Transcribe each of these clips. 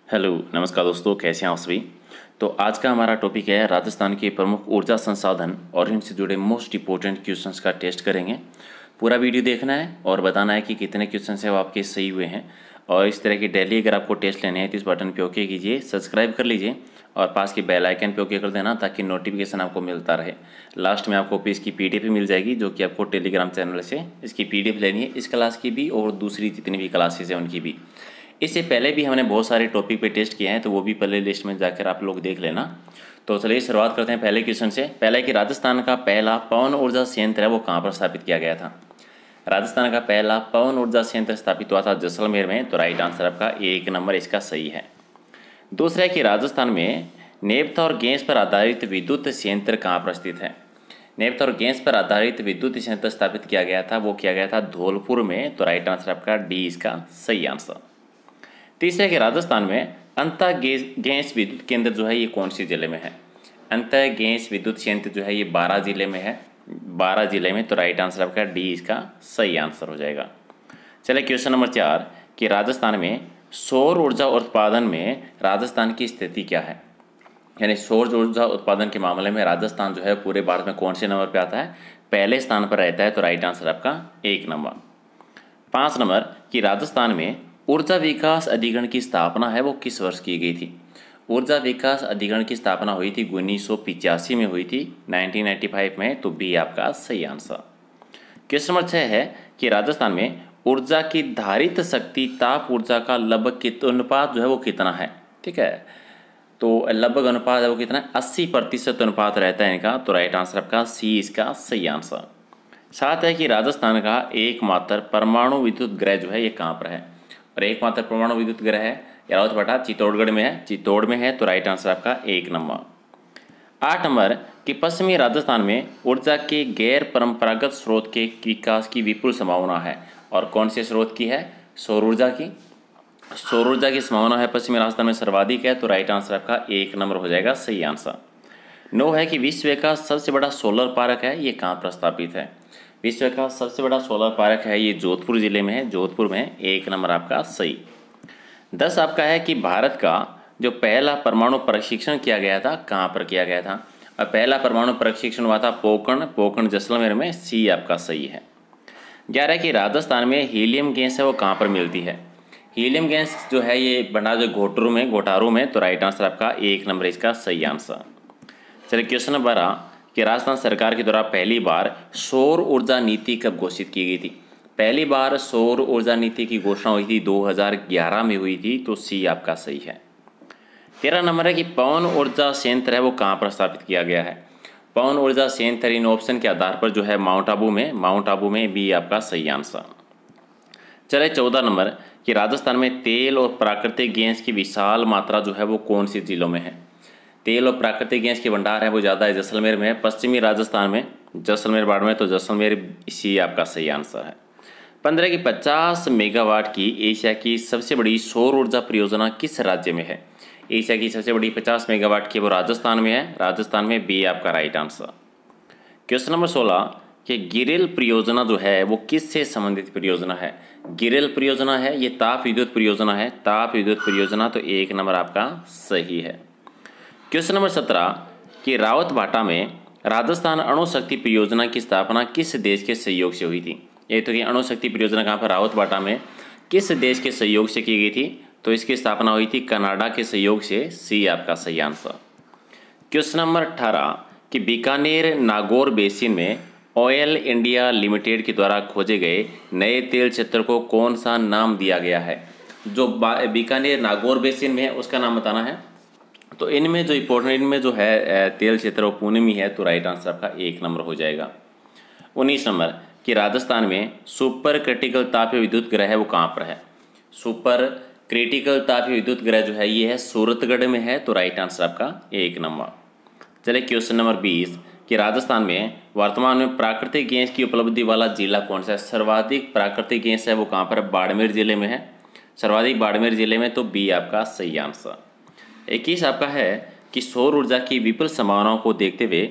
Hello नमस्कार दोस्तों, कैसे हैं आप सभी। तो आज का हमारा टॉपिक है राजस्थान के प्रमुख ऊर्जा संसाधन और इनसे जुड़े मोस्ट इंपॉर्टेंट क्वेश्चंस का टेस्ट करेंगे। पूरा वीडियो देखना है और बताना है कि कितने क्वेश्चंस है वो आपके सही हुए हैं। और इस तरह की डेली अगर आपको टेस्ट लेने हैं तो इस बटन पे ओके कीजिए, सब्सक्राइब कर लीजिए और पास के बेल आइकन पे ओके कर देना ताकि नोटिफिकेशन आपको मिलता रहे। लास्ट में आपको इसकी PDF मिल जाएगी जो कि आपको टेलीग्राम चैनल से इसकी PDF लेनी है, इस क्लास की भी और दूसरी जितनी भी क्लासेज हैं उनकी भी। इससे पहले भी हमने बहुत सारे टॉपिक पे टेस्ट किए हैं, तो वो भी प्ले लिस्ट में जाकर आप लोग देख लेना। तो चलिए शुरुआत करते हैं पहले क्वेश्चन से। पहला है कि राजस्थान का पहला पवन ऊर्जा संयंत्र है वो कहाँ पर स्थापित किया गया था। राजस्थान का पहला पवन ऊर्जा संयंत्र स्थापित हुआ था जैसलमेर में, तो राइट आंसर आपका 1 नंबर इसका सही है। दूसरा है कि राजस्थान में नेफ्था और गैस पर आधारित विद्युत संयंत्र कहाँ पर स्थित है। नेफ्था और गैस पर आधारित विद्युत संयंत्र स्थापित किया गया था, वो किया गया था धौलपुर में, तो राइट आंसर आपका डी इसका सही आंसर। तीसरा कि राजस्थान में अंतः गैस विद्युत केंद्र जो है ये कौन सी जिले में है। अंतः गैस विद्युत संयंत्र जो है ये 12 जिले में है, 12 जिले में, तो राइट आंसर आपका डी इसका सही आंसर हो जाएगा। चलिए क्वेश्चन नंबर 4 कि राजस्थान में सौर ऊर्जा उत्पादन में राजस्थान की स्थिति क्या है। यानी सौर ऊर्जा उत्पादन के मामले में राजस्थान जो है पूरे भारत में कौन से नंबर पर आता है, पहले स्थान पर रहता है, तो राइट आंसर आपका 1 नंबर। 5 नंबर कि राजस्थान में ऊर्जा विकास अधिकरण की स्थापना है वो किस वर्ष की गई थी। ऊर्जा विकास अधिकरण की स्थापना हुई थी 1985 में हुई थी, 1995 में, तो बी आपका सही आंसर। क्वेश्चन नंबर 6 है कि राजस्थान में ऊर्जा की धारित शक्ति ताप ऊर्जा का लगभग अनुपात जो है वो कितना है। ठीक है, तो लगभग अनुपात है वो कितना है, 80% अनुपात रहता है इनका, तो राइट आंसर आपका सी इसका सही आंसर। 7 है कि राजस्थान का एकमात्र परमाणु विद्युत गृह जो है ये कहाँ पर है, और एकमात्र परमाणु विद्युत गृह है रावतभाटा चित्तौड़गढ़ में है, चित्तौड़ में है, तो राइट आंसर आपका 1 नंबर। 8 नंबर कि पश्चिमी राजस्थान में ऊर्जा के गैर परंपरागत स्रोत के विकास की विपुल संभावना है, और कौन से स्रोत की है, सौर ऊर्जा की। सौर ऊर्जा की संभावना है पश्चिमी राजस्थान में सर्वाधिक है, तो राइट आंसर आपका 1 नंबर हो जाएगा सही आंसर। 9 है कि विश्व का सबसे बड़ा सोलर पार्क है ये कहाँ पर स्थापित है। विश्व का सबसे बड़ा सोलर पार्क है ये जोधपुर जिले में है, जोधपुर में, 1 नंबर आपका सही। 10 आपका है कि भारत का जो पहला परमाणु परीक्षण किया गया था कहाँ पर किया गया था, और पहला परमाणु परीक्षण हुआ था पोखरण जैसलमेर में, सी आपका सही है। 11 कि राजस्थान में हीलियम गैस है वो कहाँ पर मिलती है। हीलियम गैस जो है ये बना जो घोटारू में, तो राइट आंसर आपका 1 नंबर इसका सही आंसर। चलिए क्वेश्चन नंबर 12 कि राजस्थान सरकार के द्वारा पहली बार सौर ऊर्जा नीति कब घोषित की गई थी। पहली बार सौर ऊर्जा नीति की घोषणा हुई थी 2011 में हुई थी, तो सी आपका सही है। 13 नंबर है कि पवन ऊर्जा संयंत्र है वो कहाँ पर स्थापित किया गया है। पवन ऊर्जा संयंत्र इन ऑप्शन के आधार पर जो है माउंट आबू में, बी आपका सही आंसर। चले 14 नंबर कि राजस्थान में तेल और प्राकृतिक गैस की विशाल मात्रा जो है वो कौन से जिलों में है। तेल और प्राकृतिक गैस के भंडार है वो ज़्यादा है जैसलमेर में, पश्चिमी राजस्थान में, जैसलमेर बाड़मेर, तो जैसलमेर इसी आपका सही आंसर है। 15 की 50 मेगावाट की एशिया की सबसे बड़ी सौर ऊर्जा परियोजना किस राज्य में है। एशिया की सबसे बड़ी 50 मेगावाट की वो राजस्थान में है, राजस्थान में, बी आपका राइट आंसर। क्वेश्चन नंबर 16 कि गिरिल परियोजना जो है वो किससे संबंधित परियोजना है। गिरिल परियोजना है ये ताप विद्युत परियोजना है, ताप विद्युत परियोजना, तो 1 नंबर आपका सही है। क्वेश्चन नंबर 17 कि रावतभाटा में राजस्थान अणु शक्ति परियोजना की स्थापना किस देश के सहयोग से हुई थी। ये तो कि अणु शक्ति परियोजना कहाँ पर, रावतभाटा में, किस देश के सहयोग से की गई थी, तो इसकी स्थापना हुई थी कनाडा के सहयोग से, सी आपका सही आंसर। क्वेश्चन नंबर 18 कि बीकानेर नागौर बेसिन में ऑयल इंडिया लिमिटेड के द्वारा खोजे गए नए तेल क्षेत्र को कौन सा नाम दिया गया है। जो बीकानेर नागौर बेसिन में है उसका नाम बताना है। तो इनमें जो इम्पोर्टेंट, इनमें जो है तेल क्षेत्र वो पुणे में है, तो राइट आंसर आपका 1 नंबर हो जाएगा। 19 नंबर कि राजस्थान में सुपर क्रिटिकल तापीय विद्युत गृह है वो कहाँ पर है। सुपर क्रिटिकल तापीय विद्युत गृह जो है ये है सूरतगढ़ में है, तो राइट आंसर आपका 1 नंबर। चलिए क्वेश्चन नंबर 20 कि राजस्थान में वर्तमान में प्राकृतिक गैस की उपलब्धि वाला जिला कौन सा है। सर्वाधिक प्राकृतिक गैस है वो कहाँ पर, बाड़मेर जिले में है, सर्वाधिक बाड़मेर जिले में, तो बी आपका सही आंसर। 21 आपका है कि सौर ऊर्जा की विपुल संभावनाओं को देखते हुए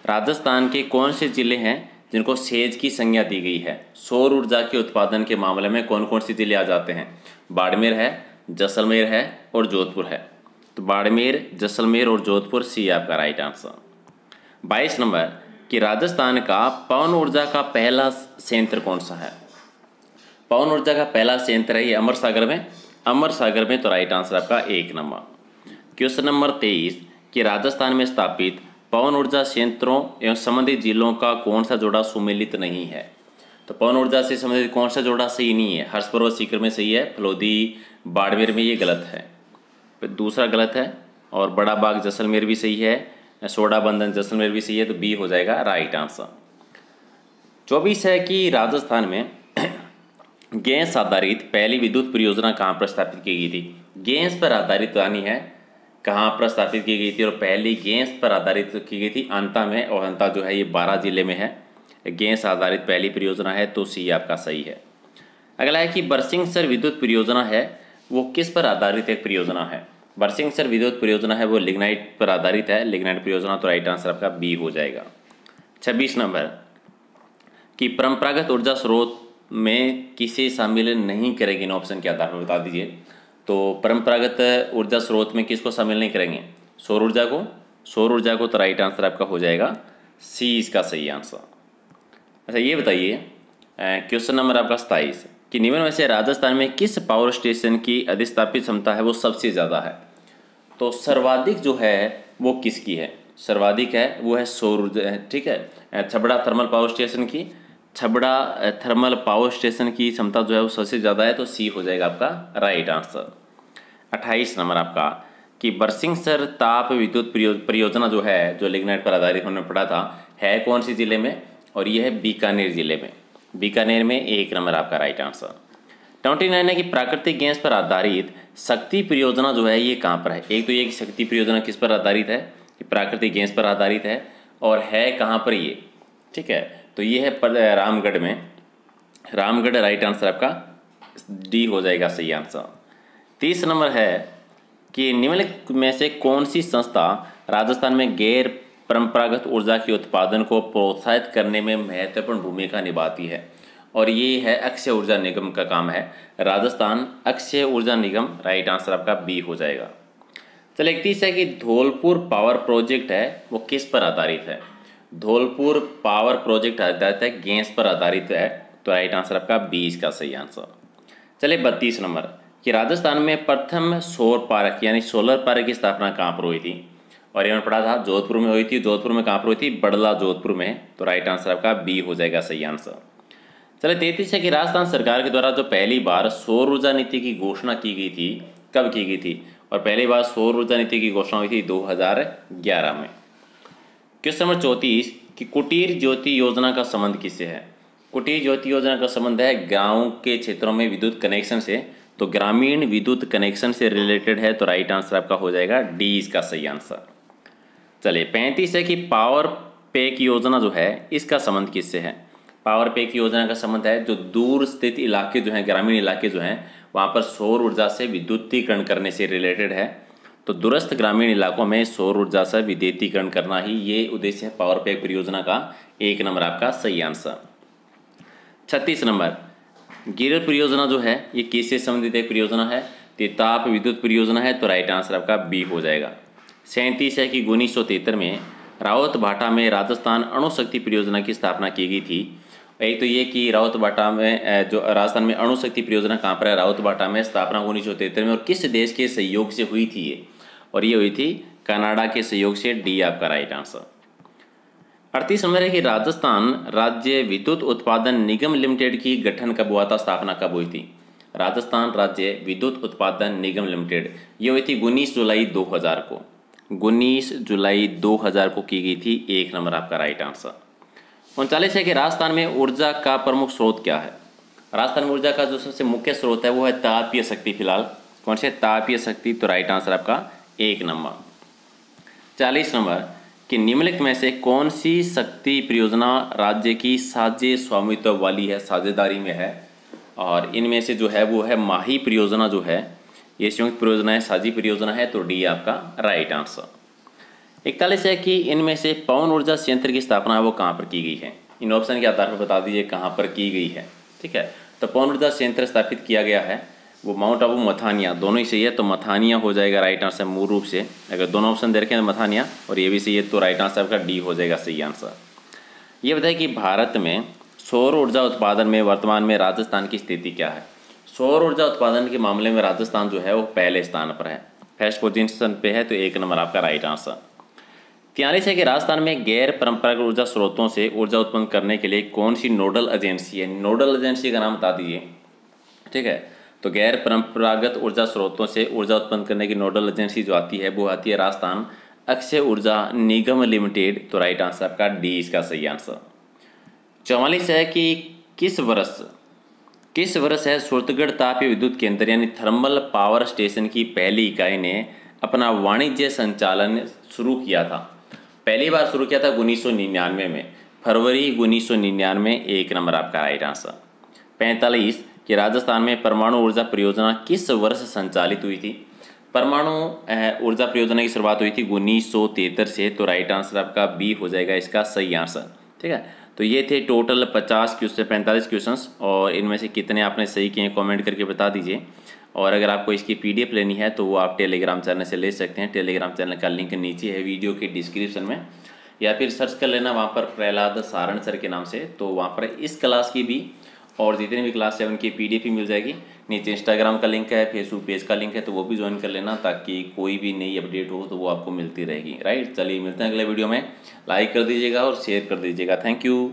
राजस्थान के कौन से जिले हैं जिनको सेज की संज्ञा दी गई है। सौर ऊर्जा के उत्पादन के मामले में कौन कौन से जिले आ जाते हैं, बाड़मेर है, जैसलमेर है और जोधपुर है। तो बाड़मेर, जैसलमेर और जोधपुर, सी आपका राइट आंसर। 22 नंबर कि राजस्थान का पवन ऊर्जा का पहला संयंत्र कौन सा है? पवन ऊर्जा का पहला संयंत्र है ये अमर सागर में, अमर सागर में। तो राइट आंसर आपका 1 नंबर। क्वेश्चन नंबर 23 कि राजस्थान में स्थापित पवन ऊर्जा संयंत्रों एवं संबंधित जिलों का कौन सा जोड़ा सुमेलित नहीं है? तो पवन ऊर्जा से संबंधित कौन सा जोड़ा सही नहीं है? हर्ष पर्वत सीकर में सही है, फलोदी बाड़मेर में ये गलत है, दूसरा गलत है, और बड़ा बाग जैसलमेर भी सही है, सोडा बंधन जैसलमेर भी सही है। तो बी हो जाएगा राइट आंसर। 24 है कि राजस्थान में गैस आधारित पहली विद्युत परियोजना कहाँ पर स्थापित की गई थी? गैस पर आधारित यानी है कहाँ पर स्थापित की गई थी, और पहली गैस पर आधारित की गई थी अंता में, और अंता जो है ये 12 जिले में है। गैस आधारित पहली परियोजना है, तो सी आपका सही है। अगला है कि बरसिंहसर विद्युत परियोजना है वो किस पर आधारित एक परियोजना है? बरसिंहसर विद्युत परियोजना है वो लिग्नाइट पर आधारित है, लिग्नाइट परियोजना। तो राइट आंसर आपका बी हो जाएगा। 26 नंबर कि परंपरागत ऊर्जा स्रोत में किसे शामिल नहीं करेंगे? इन ऑप्शन के आधार पर बता दीजिए। तो परंपरागत ऊर्जा स्रोत में किसको शामिल नहीं करेंगे? सौर ऊर्जा को, सौर ऊर्जा को। तो राइट आंसर आपका हो जाएगा सी इसका सही आंसर। अच्छा ये बताइए क्वेश्चन नंबर आपका 27 कि निम्न में से राजस्थान में किस पावर स्टेशन की अधिस्थापित क्षमता है वो सबसे ज़्यादा है? तो सर्वाधिक जो है वो किसकी है? सर्वाधिक है वो है सौर ऊर्जा, ठीक है। छबड़ा थर्मल पावर स्टेशन की, छबड़ा थर्मल पावर स्टेशन की क्षमता जो है वो सबसे ज़्यादा है। तो सी हो जाएगा आपका राइट आंसर। 28 नंबर आपका कि बरसिंहसर ताप विद्युत परियोजना जो है, जो लिग्नाइट पर आधारित हमने पढ़ा था, है कौन सी जिले में? और ये है बीकानेर जिले में, बीकानेर में। 1 नंबर आपका राइट आंसर। 29 है कि प्राकृतिक गैस पर आधारित शक्ति परियोजना जो है ये कहाँ पर है? एक तो ये कि शक्ति परियोजना किस पर आधारित है? कि प्राकृतिक गैस पर आधारित है, और है कहाँ पर ये? ठीक है, तो ये है रामगढ़ में, रामगढ़। राइट आंसर आपका डी हो जाएगा सही आंसर। 30 नंबर है कि निम्नलिखित में से कौन सी संस्था राजस्थान में गैर परंपरागत ऊर्जा के उत्पादन को प्रोत्साहित करने में महत्वपूर्ण भूमिका निभाती है? और ये है अक्षय ऊर्जा निगम का काम है, राजस्थान अक्षय ऊर्जा निगम। राइट आंसर आपका बी हो जाएगा। चलिए 31 है कि धौलपुर पावर प्रोजेक्ट है वो किस पर आधारित है? धौलपुर पावर प्रोजेक्ट आधारित है, गैस पर आधारित है। तो राइट आंसर आपका बी इसका सही आंसर। चलिए 32 नंबर कि राजस्थान में प्रथम सौर पार्क यानी सोलर पार्क की स्थापना कहाँ पर हुई थी? और ये पढ़ा था जोधपुर में हुई थी। जोधपुर में कहाँ पर हुई थी? बड़ला जोधपुर में। तो राइट आंसर आपका बी हो जाएगा सही आंसर। चलिए 33 है कि राजस्थान सरकार के द्वारा जो पहली बार सौर ऊर्जा नीति की घोषणा की गई थी, कब की गई थी? और पहली बार सौर ऊर्जा नीति की घोषणा हुई थी 2011 में। क्वेश्चन नंबर 34 कि कुटीर ज्योति योजना का संबंध किससे है? कुटीर ज्योति योजना का संबंध है गाँव के क्षेत्रों में विद्युत कनेक्शन से। तो ग्रामीण विद्युत कनेक्शन से रिलेटेड है। तो राइट आंसर आपका हो जाएगा डी इसका सही आंसर। चलिए 35 है कि पावर पैक योजना जो है इसका संबंध किससे है? पावर पैक योजना का संबंध है जो दूर स्थित इलाके जो हैं, ग्रामीण इलाके जो हैं, वहाँ पर सौर ऊर्जा से विद्युतीकरण करने से रिलेटेड है। तो दूरस्थ ग्रामीण इलाकों में सौर ऊर्जा से विद्युतीकरण करना ही ये उद्देश्य है पावर पैक परियोजना का। 1 नंबर आपका सही आंसर। 36 नंबर गिर परियोजना जो है ये किससे संबंधित एक परियोजना है? तो ताप विद्युत परियोजना है। तो राइट आंसर आपका बी हो जाएगा। 37 है कि 1973 में रावत भाटा में राजस्थान अणु शक्ति परियोजना की स्थापना की गई थी। एक तो ये कि रावत भाटा में जो राजस्थान में अणु शक्ति परियोजना कहाँ पर है? रावत भाटा में स्थापना 1973 में। और किस देश के सहयोग से हुई थी ये? और ये हुई थी कनाडा के सहयोग से। डी आपका राइट आंसर। 38 नंबर है कि राजस्थान राज्य विद्युत उत्पादन निगम लिमिटेड की गठन कब हुआ था? स्थापना कब हुई थी? राजस्थान राज्य विद्युत उत्पादन निगम लिमिटेड ये हुई थी 19 जुलाई 2000 को। 19 जुलाई 2000 को की गई थी। 1 नंबर आपका राइट आंसर। 39 है कि राजस्थान में ऊर्जा का प्रमुख स्रोत क्या है? राजस्थान में ऊर्जा का जो सबसे मुख्य स्रोत है वो है तापीय शक्ति। फिलहाल कौन से? तापीय शक्ति। तो राइट आंसर आपका 1 नंबर। 40 नंबर कि निम्नलिखित में से कौन सी शक्ति परियोजना राज्य की साझे स्वामित्व वाली है, साझेदारी में है? और इनमें से जो है वो है माही परियोजना जो है ये संयुक्त परियोजना है, साझी परियोजना है। तो डी आपका राइट आंसर। 41 है कि इनमें से पवन ऊर्जा संयंत्र की स्थापना है वो कहाँ पर की गई है? इन ऑप्शन के आधार पर बता दीजिए कहाँ पर की गई है। ठीक है, तो पवन ऊर्जा संयंत्र स्थापित किया गया है वो माउंट आबू मथानिया, दोनों ही सही है, तो मथानिया हो जाएगा राइट आंसर मूल रूप से। अगर दोनों ऑप्शन दे रखे हैं मथानिया और ये भी सही है तो राइट आंसर आपका डी हो जाएगा सही आंसर। ये बताइए कि भारत में सौर ऊर्जा उत्पादन में वर्तमान में राजस्थान की स्थिति क्या है। सौर ऊर्जा उत्पादन के मामले में राजस्थान जो है वो पहले स्थान पर है, फर्स्ट पोजीशन पे है, तो 1 नंबर आपका राइट आंसर। 43 है कि राजस्थान में गैर परंपरागत ऊर्जा स्रोतों से ऊर्जा उत्पन्न करने के लिए कौन सी नोडल एजेंसी है। नोडल एजेंसी का नाम बता दीजिए, ठीक है। तो गैर परंपरागत ऊर्जा स्रोतों से ऊर्जा उत्पन्न करने की नोडल एजेंसी जो आती है वो आती है राजस्थान अक्षय ऊर्जा निगम लिमिटेड, तो राइट आंसर आपका डी इसका सही आंसर। 44 है कि किस वर्ष है सूरतगढ़ तापीय विद्युत केंद्र यानी थर्मल पावर स्टेशन की पहली इकाई ने अपना वाणिज्य संचालन शुरू किया था। पहली बार शुरू किया था 1999 में, फरवरी 1999, 1 नंबर आपका राइट आंसर। 45 कि राजस्थान में परमाणु ऊर्जा परियोजना किस वर्ष संचालित हुई थी। परमाणु ऊर्जा परियोजना की शुरुआत हुई थी 1973 से, तो राइट आंसर आपका बी हो जाएगा इसका सही आंसर, ठीक है। तो ये थे टोटल 45 क्वेश्चंस, और इनमें से कितने आपने सही किए कमेंट करके बता दीजिए। और अगर आपको इसकी PDF लेनी है तो वो आप टेलीग्राम चैनल से ले सकते हैं। टेलीग्राम चैनल का लिंक नीचे है वीडियो के डिस्क्रिप्शन में, या फिर सर्च कर लेना वहाँ पर प्रहलाद सारण सर के नाम से, तो वहाँ पर इस क्लास की भी और जितनी भी क्लास है उनकी PDF ही मिल जाएगी। नीचे इंस्टाग्राम का लिंक है, फेसबुक पेज का लिंक है, तो वो भी ज्वाइन कर लेना ताकि कोई भी नई अपडेट हो तो वो आपको मिलती रहेगी। राइट, चलिए मिलते हैं अगले वीडियो में। लाइक कर दीजिएगा और शेयर कर दीजिएगा। Thank you.